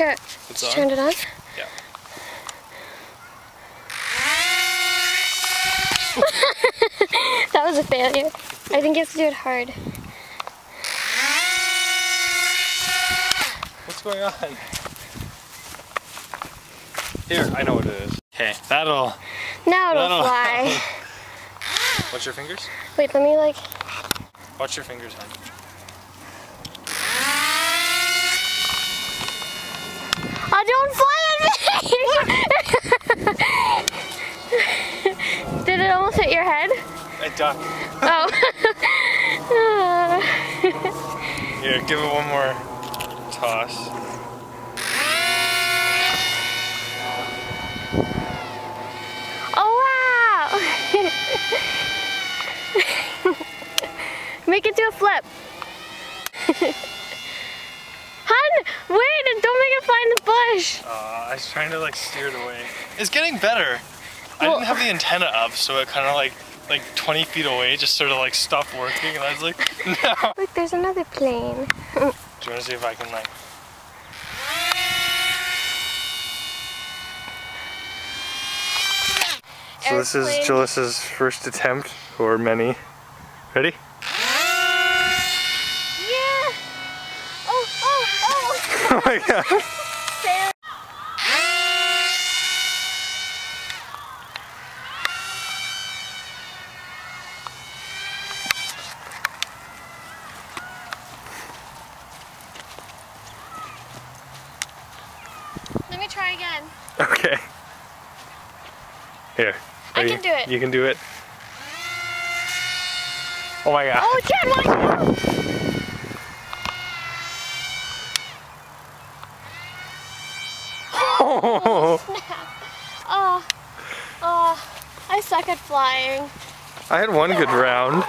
Here, It's on? turned it on? Yeah. That was a failure. I think you have to do it hard. What's going on? Here, I know what it is. Okay, that'll Fly. Watch your fingers. Wait, let me like... Watch your fingers, hon. Oh, don't fly at me! Did it almost hit your head? I ducked. Oh. Here, give it one more toss. Oh, wow! Make it do a flip. Hun, wait, don't make it fly in the bush. I was trying to like steer it away. It's getting better. I Well, didn't have the antenna up, so it kind of like 20 feet away just sort of like stopped working, and I was like, no. Look, there's another plane. Do you want to see if I can like... So this is Airplane. Jalissa's first attempt, or many. Ready? Yeah. Oh. Oh my god. Fail. Let me try again. Okay. Here. I ready? can do it. You can do it. Oh my god. Oh, Jen, watch out! Oh. Oh, I suck at flying. I had one good round.